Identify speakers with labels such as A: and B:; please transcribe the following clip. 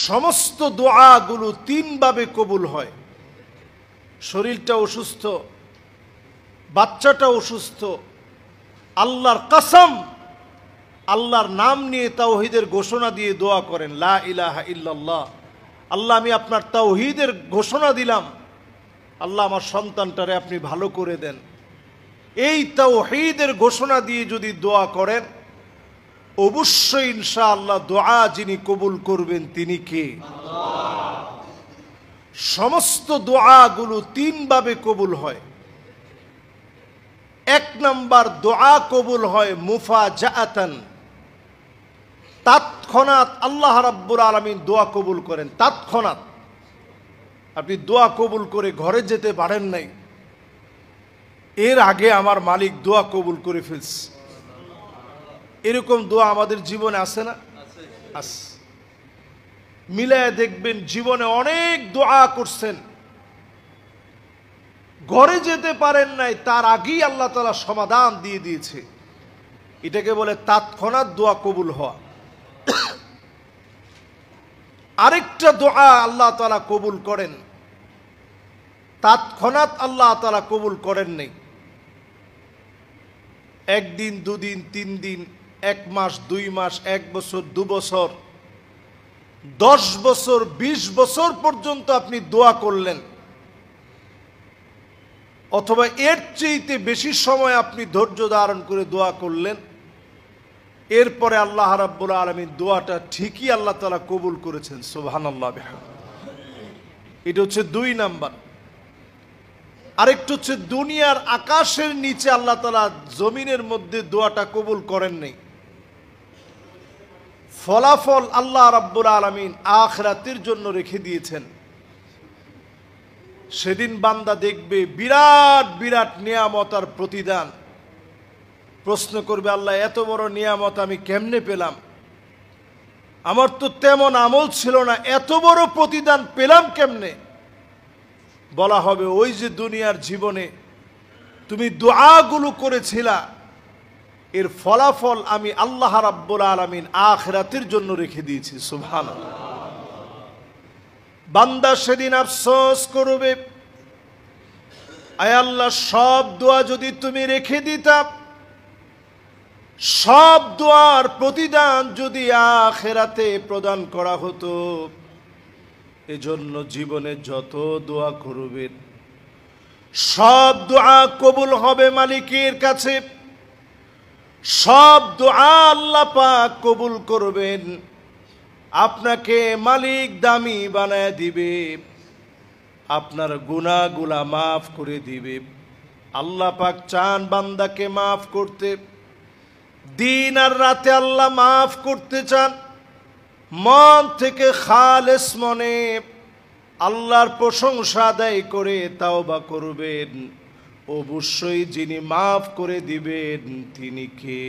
A: সমস্ত দোয়াগুলো তিনভাবে কবুল হয়। শরীরটা অসুস্থ, বাচ্চাটা অসুস্থ, আল্লাহর কসম, আল্লাহর নাম নিয়ে তাওহীদের ঘোষণা দিয়ে দোয়া করেন, লা ইলাহা ইল্লাল্লাহ, আল্লাহ আমি আপনার তাওহীদের ঘোষণা দিলাম, আল্লাহ আমার সন্তানটারে আপনি ভালো করে দেন। এই তাওহীদের ঘোষণা দিয়ে যদি দোয়া করেন, অবশ্যই ইনশাআল্লাহ দোয়া যিনি কবুল করবেন তিনি কে? আল্লাহ। সমস্ত দোয়াগুলো তিনভাবে কবুল হয়। এক নাম্বার, দোয়া কবুল হয় মুফাজাআতান, তৎক্ষণাৎ আল্লাহ রাব্বুল আলামিন দোয়া কবুল করেন। তৎক্ষণাৎ আপনি দোয়া কবুল করে ঘরে যেতে পারেন নাই, এর আগে আমার মালিক দোয়া কবুল করে ফেলছে। এরকম দোয়া আমাদের জীবনে আছে না? আছে। মিলায় দেখবেন জীবনে অনেক দোয়া করছেন, ঘরে যেতে পারেন নাই, তার আগেই আল্লাহ তাআলা সমাধান দিয়ে দিয়েছে। এটাকে বলে তৎক্ষণাৎ দোয়া কবুল হওয়া। আরেকটা দোয়া আল্লাহ তাআলা কবুল করেন, তৎক্ষণাৎ আল্লাহ তাআলা কবুল করেন নাই, একদিন, দুদিন, 3 দিন, 1 মাস, 2 মাস, 1 বছর, 2 বছর, 10 বছর, 20 বছর পর্যন্ত আপনি দোয়া করলেন, অথবা এর চেয়েতে বেশি সময় আপনি ধৈর্য ধারণ করে দোয়া করলেন, এরপরে আল্লাহ রাব্বুল আলামিন দোয়াটা ঠিকই আল্লাহ তাআলা কবুল করেছেন। সুবহানাল্লাহ বিহামদিহি। এটা হচ্ছে 2 নাম্বার। আরেকটা হচ্ছে দুনিয়ার আকাশের নিচে আল্লাহ তাআলা জমিনের মধ্যে দোয়াটা কবুল করেন নাই, ফলাফল আল্লাহ রাব্বুল আলামিন আখিরাতের জন্য রেখে দিয়েছেন। সেদিন বান্দা দেখবে বিরাট বিরাট নিয়ামত আর প্রতিদান। প্রশ্ন করবে, আল্লাহ এত বড় নিয়ামত আমি কেমনে পেলাম? আমার তো তেমন আমল ছিল না, এত বড় প্রতিদান পেলাম কেমনে? বলা হবে, ওই যে দুনিয়ার জীবনে তুমি দোয়াগুলো করেছিলা, এর ফলাফল আমি আল্লাহ রাব্বুল আলামিন আখিরাতের জন্য রেখে দিয়েছি। সুবহানাল্লাহ। বান্দা সেদিন আফসোস করবে, আয় আল্লাহ সব দোয়া যদি তুমি রেখে দিতা, সব দোয়ার প্রতিদান যদি আখিরাতে প্রদান করা হতো, এজন্য জীবনে যত দোয়া করবেন সব দোয়া কবুল হবে মালিকের কাছে। সব দোয়া আল্লাহ পাক কবুল করবেন, আপনাকে মালিক দামি বানায় দিবে, আপনার গুনাহগুলা মাফ করে দিবে। আল্লাহ পাক চান বান্দাকে মাফ করতে, দিন আর রাতে আল্লাহ মাফ করতে চান। মন থেকে খালেস মনে আল্লাহর প্রশংসা আদায় করে তাওবা করবেন, অবশ্যই যিনি মাফ করে দিবেন তিনি কে?